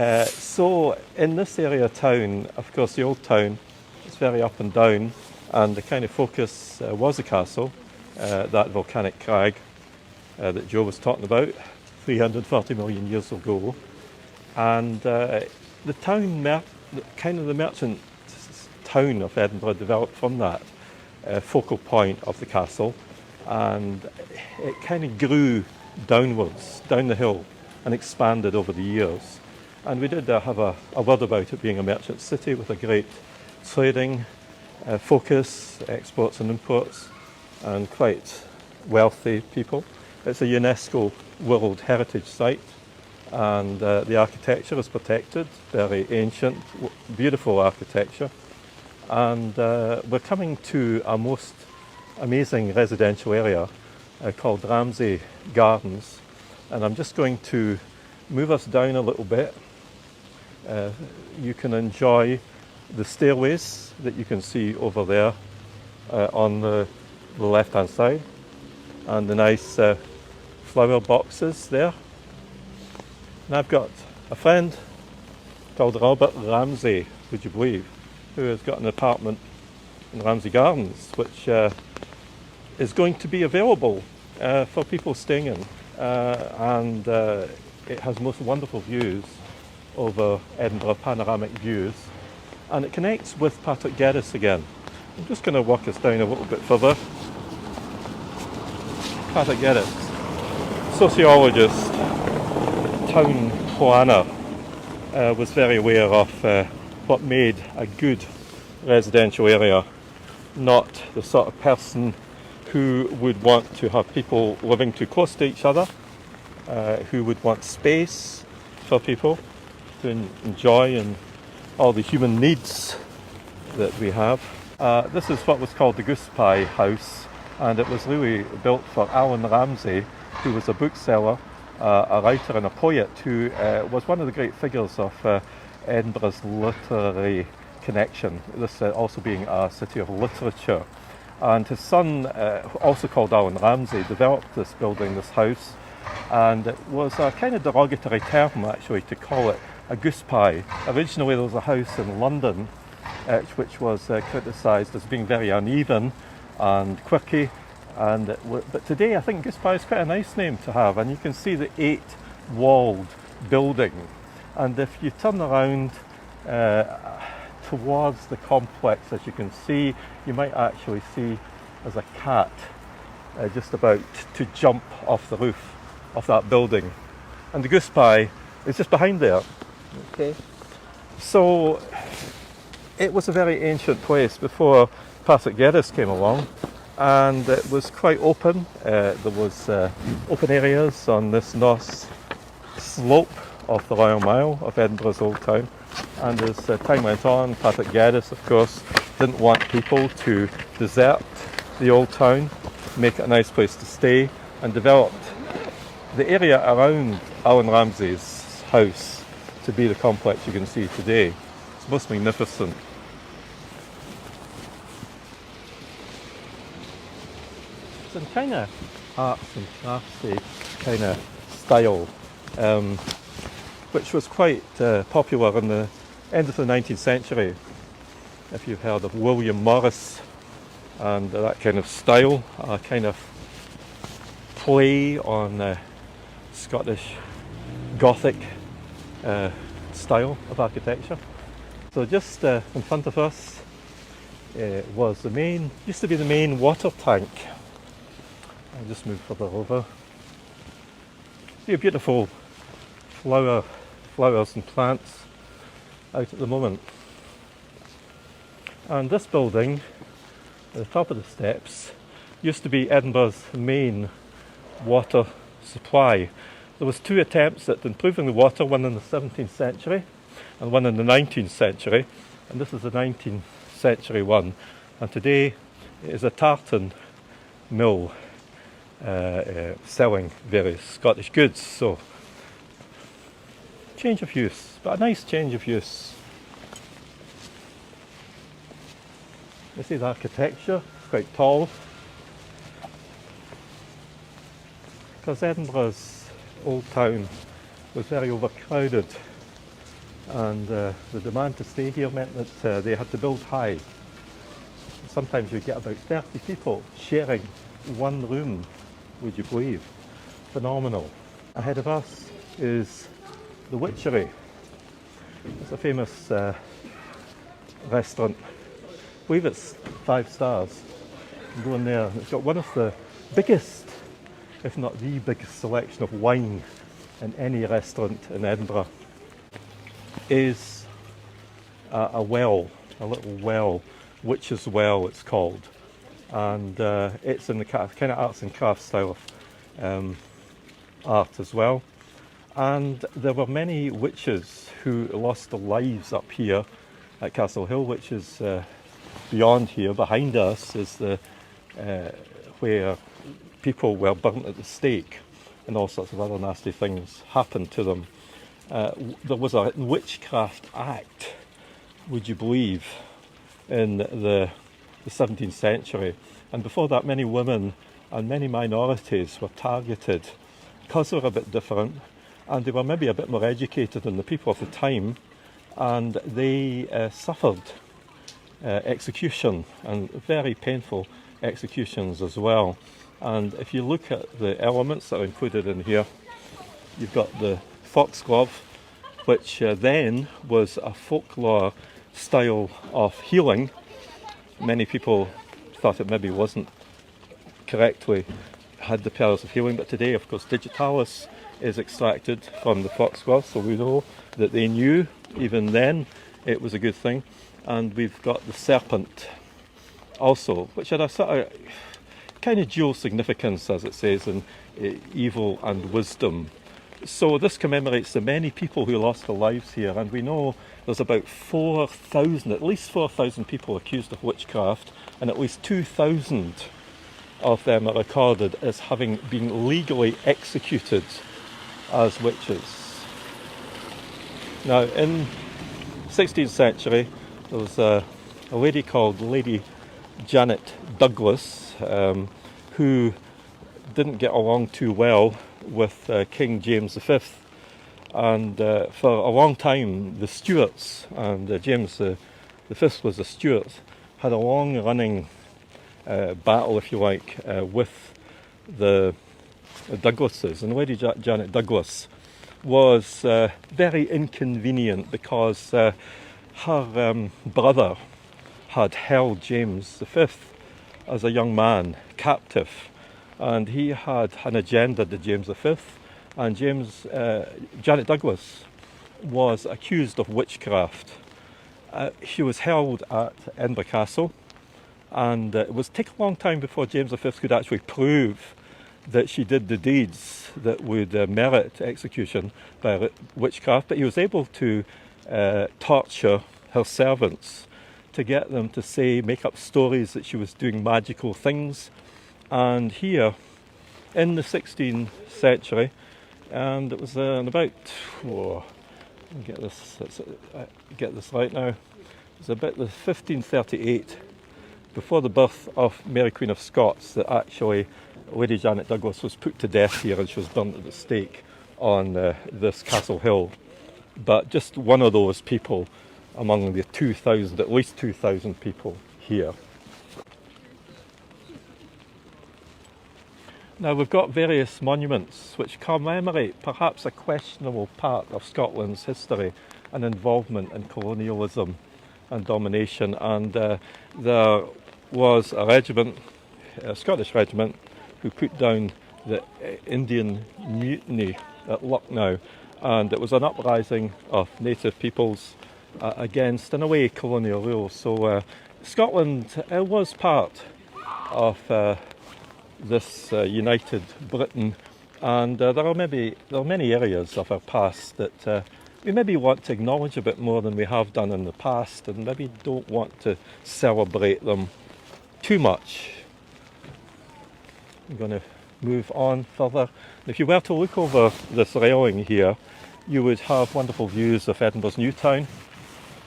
So in this area of town, of course the old town, it's very up and down, and the kind of focus was the castle, that volcanic crag that Joe was talking about 340 million years ago. And the town, the merchant town of Edinburgh developed from that focal point of the castle, and it kind of grew downwards, down the hill, and expanded over the years. And we did have a word about it being a merchant city with a great trading focus, exports and imports, and quite wealthy people. It's a UNESCO World Heritage Site, and the architecture is protected, very ancient, beautiful architecture. And we're coming to a most amazing residential area called Ramsay Gardens, and I'm just going to move us down a little bit. You can enjoy the stairways that you can see over there on the left hand side, and the nice flower boxes there. And I've got a friend called Robert Ramsay, would you believe, who has got an apartment in Ramsey Gardens, which is going to be available for people staying in, and it has most wonderful views over Edinburgh, panoramic views, and it connects with Patrick Geddes again. I'm just going to walk us down a little bit further. Patrick Geddes, sociologist, town planner, was very aware of what made a good residential area, not the sort of person who would want to have people living too close to each other, who would want space for people to enjoy and all the human needs that we have. This is what was called the Goose Pie House, and it was really built for Alan Ramsay, who was a bookseller, a writer and a poet, who was one of the great figures of Edinburgh's literary connection, this also being a city of literature. And his son, also called Alan Ramsay, developed this building, this house, and it was a kind of derogatory term actually to call it a goose pie. Originally there was a house in London which was criticised as being very uneven and quirky, but today I think goose pie is quite a nice name to have, and you can see the 8-walled building, and if you turn around towards the complex, as you can see, you might actually see there's a cat just about to jump off the roof of that building, and the goose pie is just behind there. Okay, so it was a very ancient place before Patrick Geddes came along, and it was quite open. There was open areas on this north slope of the Royal Mile of Edinburgh's Old Town, and as time went on, Patrick Geddes, of course, didn't want people to desert the Old Town, make it a nice place to stay, and developed the area around Alan Ramsay's house to be the complex you can see today. It's most magnificent. Some kind of arts and craftsy kind of style, which was quite popular in the end of the 19th century. If you've heard of William Morris and that kind of style, a kind of play on Scottish Gothic style of architecture. So just in front of us was used to be the main water tank. I'll just move further over. See a beautiful flowers and plants out at the moment. And this building, at the top of the steps, used to be Edinburgh's main water supply. There was 2 attempts at improving the water, one in the 17th century and one in the 19th century, and this is the 19th century one. And today it is a tartan mill selling various Scottish goods. So change of use, but a nice change of use. This is architecture, quite tall, because Edinburgh's old town was very overcrowded and the demand to stay here meant that they had to build high. Sometimes you get about 30 people sharing one room, would you believe? Phenomenal. Ahead of us is the Witchery. It's a famous restaurant. I believe it's 5 stars. You go in there and it's got one of the biggest, if not the biggest selection of wine in any restaurant in Edinburgh. Is a well, a little well, Witch's Well it's called, and it's in the kind of arts and crafts style of art as well. And there were many witches who lost their lives up here at Castle Hill, which is beyond here. Behind us is the where people were burnt at the stake, and all sorts of other nasty things happened to them. There was a Witchcraft Act, would you believe, in the 17th century, and before that many women and many minorities were targeted because they were a bit different, and they were maybe a bit more educated than the people of the time, and they suffered execution, and very painful executions as well. And if you look at the elements that are included in here, you've got the foxglove, which then was a folklore style of healing. Many people thought it maybe wasn't correctly had the powers of healing, but today, of course, digitalis is extracted from the foxglove, so we know that they knew even then it was a good thing. And we've got the serpent also, which had a sort of kind of dual significance, as it says, in evil and wisdom. So this commemorates the many people who lost their lives here, and we know there's about 4,000, at least 4,000 people accused of witchcraft, and at least 2,000 of them are recorded as having been legally executed as witches. Now, in the 16th century, there was a lady called Lady Janet Douglas, who didn't get along too well with King James V, and for a long time the Stuarts, and James V was the Stuarts, had a long running battle, if you like, with the Douglases. And Lady Janet Douglas was very inconvenient because her brother had held James V as a young man captive, and he had an agenda to James V, and Janet Douglas was accused of witchcraft. She was held at Edinburgh Castle, and it would take a long time before James V could actually prove that she did the deeds that would merit execution by witchcraft, but he was able to torture her servants to get them to make up stories that she was doing magical things. And here in the 16th century, and it was in about, get this right now, it was about the 1538, before the birth of Mary Queen of Scots, that actually Lady Janet Douglas was put to death here, and she was burnt at the stake on this Castle Hill. But just one of those people among the 2,000, at least 2,000 people here. Now we've got various monuments which commemorate perhaps a questionable part of Scotland's history and involvement in colonialism and domination, and there was a regiment, a Scottish regiment, who put down the Indian Mutiny at Lucknow, and it was an uprising of native peoples against, in a way, colonial rule. So Scotland was part of this united Britain, and there are many areas of our past that we maybe want to acknowledge a bit more than we have done in the past, and maybe don't want to celebrate them too much. I'm going to move on further. If you were to look over this railing here, you would have wonderful views of Edinburgh's new town,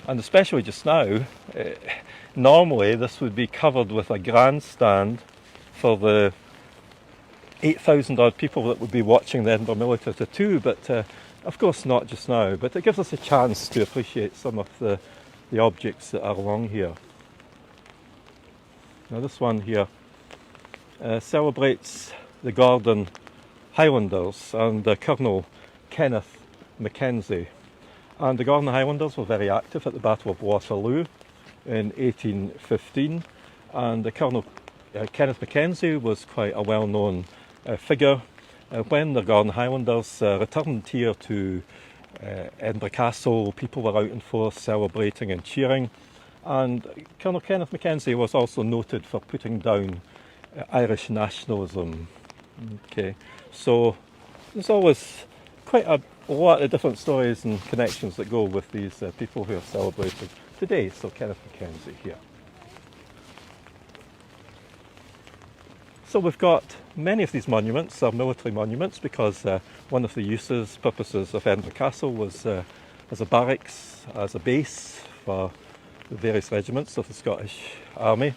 and especially just now, normally this would be covered with a grandstand for the 8,000 odd people that would be watching the Edinburgh Military Tattoo, but Of course not just now, but it gives us a chance to appreciate some of the objects that are along here. Now this one here celebrates the Gordon Highlanders and Colonel Kenneth Mackenzie. And the Gordon Highlanders were very active at the Battle of Waterloo in 1815, and Colonel Kenneth Mackenzie was quite a well-known figure. When the Gordon Highlanders returned here to Edinburgh Castle, people were out in force celebrating and cheering, and Colonel Kenneth Mackenzie was also noted for putting down Irish nationalism. Okay, so there's always quite a lot of different stories and connections that go with these people who are celebrated today. So Kenneth Mackenzie here. So we've got many of these monuments are military monuments because one of the purposes of Edinburgh Castle was as a barracks, as a base for the various regiments of the Scottish Army.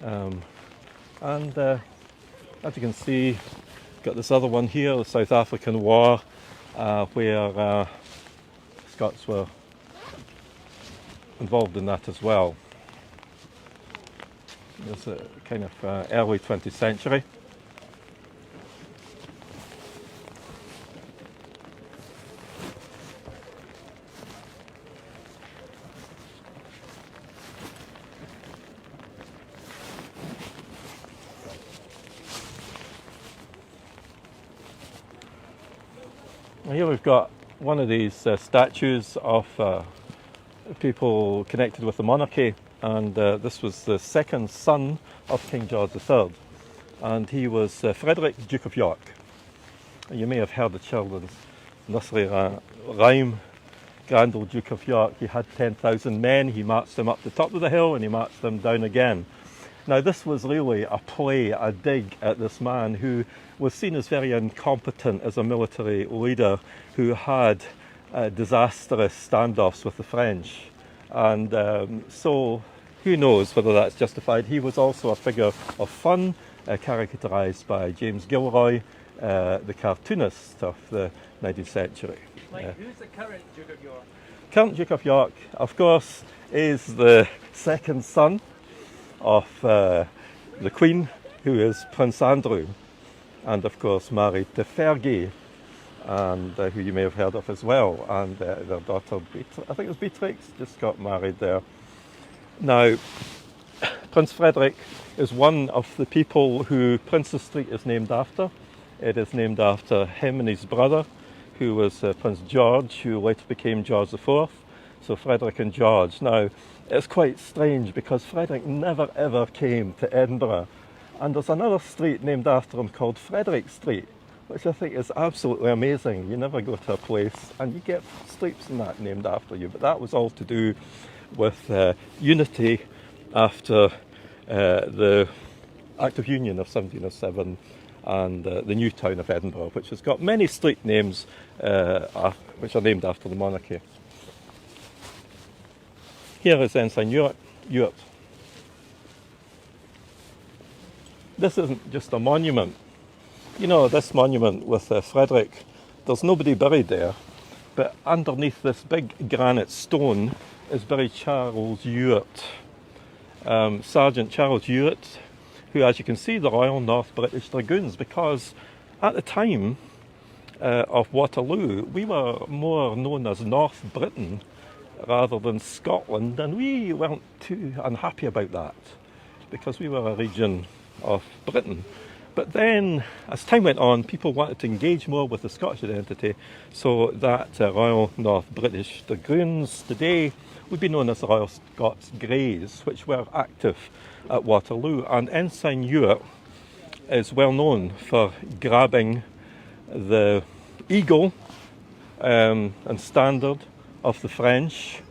And as you can see, got this other one here, the South African War, where Scots were involved in that as well. It's a kind of early 20th century. And here we've got one of these statues of people connected with the monarchy, and this was the second son of King George III, and he was Frederick, Duke of York. You may have heard the children's nursery rhyme, Grand Old Duke of York. He had 10,000 men, he marched them up the top of the hill and he marched them down again. Now this was really a play, a dig at this man who was seen as very incompetent as a military leader, who had disastrous standoffs with the French. And so who knows whether that's justified. He was also a figure of fun, caricaturised by James Gilroy, the cartoonist of the 19th century. Mike, who's the current Duke of York? Current Duke of York, of course, is the second son of the Queen, who is Prince Andrew, and of course married to Fergie, and who you may have heard of as well, and their daughter, I think it was Beatrix, just got married there. Now, Prince Frederick is one of the people who Princes Street is named after. It is named after him and his brother, who was Prince George, who later became George IV. So Frederick and George. Now, it's quite strange because Frederick never ever came to Edinburgh. And there's another street named after him called Frederick Street, which I think is absolutely amazing. You never go to a place and you get streets and that named after you. But that was all to do with unity after the Act of Union of 1707 and the new town of Edinburgh, which has got many street names which are named after the monarchy. Here is Ensign Ewart. This isn't just a monument. You know, this monument with Frederick, there's nobody buried there, but underneath this big granite stone is buried Charles Ewart, Sergeant Charles Ewart, who, as you can see, the Royal North British Dragoons, because at the time of Waterloo, we were more known as North Britain rather than Scotland, and we weren't too unhappy about that because we were a region of Britain. But then, as time went on, people wanted to engage more with the Scottish identity, so that Royal North British Dragoons today would be known as the Royal Scots Greys, which were active at Waterloo. And Ensign Ewart is well known for grabbing the eagle and standard of the French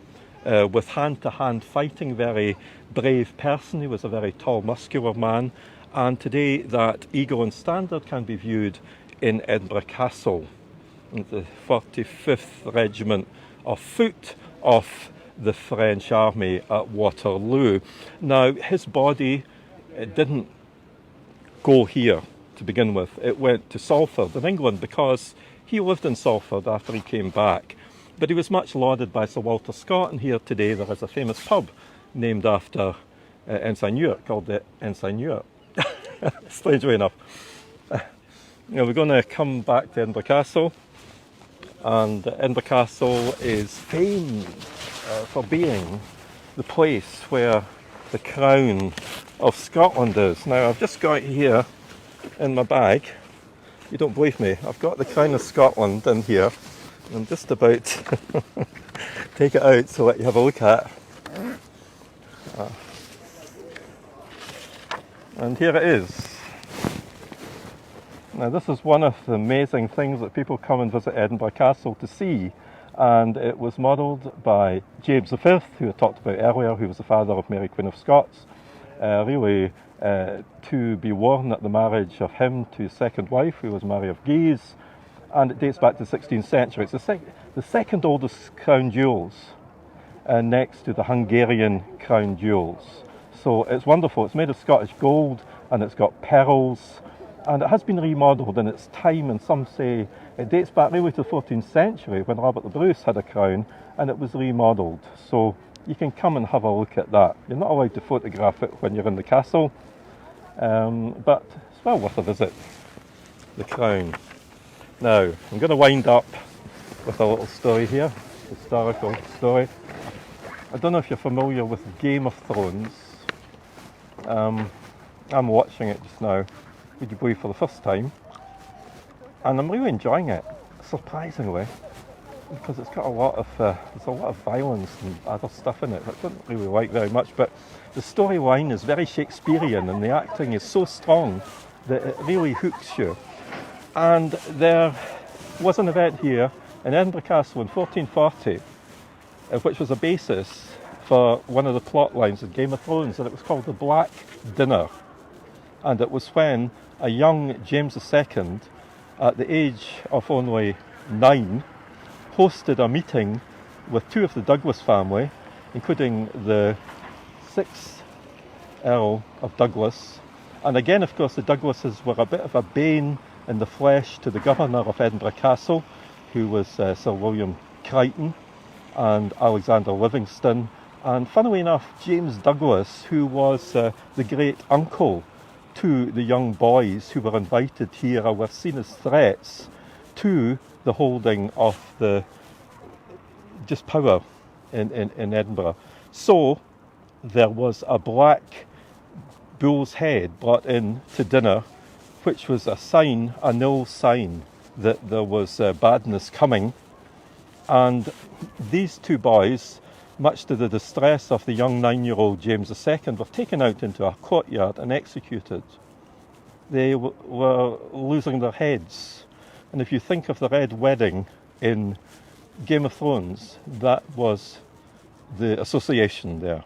with hand-to-hand fighting. Very brave person. He was a very tall, muscular man. And today that eagle and standard can be viewed in Edinburgh Castle, in the 45th Regiment of Foot of the French army at Waterloo. Now, his body didn't go here to begin with. It went to Salford in England because He lived in Salford after he came back, but he was much lauded by Sir Walter Scott, and here today there is a famous pub named after Ensign Ewart, called the Ensign Ewart. Strangely enough. We're going to come back to Edinburgh Castle, and Edinburgh Castle is famed for being the place where the crown of Scotland is. Now, I've just got it here in my bag. You don't believe me, I've got the crown of Scotland in here. I'm just about to take it out so let you have a look at. And here it is. Now, this is one of the amazing things that people come and visit Edinburgh Castle to see, and it was modelled by James V, who I talked about earlier, who was the father of Mary Queen of Scots, really to be worn at the marriage of him to his second wife, who was Mary of Guise, and it dates back to the 16th century. It's the second oldest crown jewels, next to the Hungarian crown jewels. So it's wonderful. It's made of Scottish gold, and it's got pearls, and it has been remodelled in its time, and some say it dates back really to the 14th century when Robert the Bruce had a crown and it was remodelled. So you can come and have a look at that. You're not allowed to photograph it when you're in the castle, but it's well worth a visit, the crown. Now, I'm going to wind up with a little story here, historical story. I don't know if you're familiar with Game of Thrones. I'm watching it just now, would you believe, for the first time, and I'm really enjoying it, surprisingly, because it's got there's a lot of violence and other stuff in it that I don't really like very much, but the storyline is very Shakespearean and the acting is so strong that it really hooks you. And there was an event here in Edinburgh Castle in 1440, which was a basis for one of the plot lines of Game of Thrones, and it was called the Black Dinner. And it was when a young James II, at the age of only 9, hosted a meeting with two of the Douglas family, including the 6th Earl of Douglas. And again, of course, the Douglases were a bit of a bane in the flesh to the governor of Edinburgh Castle, who was Sir William Crichton and Alexander Livingston. And funnily enough, James Douglas, who was the great uncle to the young boys who were invited here, were seen as threats to the holding of the just power in Edinburgh. So there was a black bull's head brought in to dinner, which was a sign, a nil sign, that there was badness coming. And these two boys, much to the distress of the young 9-year-old James II, were taken out into a courtyard and executed. They were losing their heads. And if you think of the Red Wedding in Game of Thrones, that was the association there.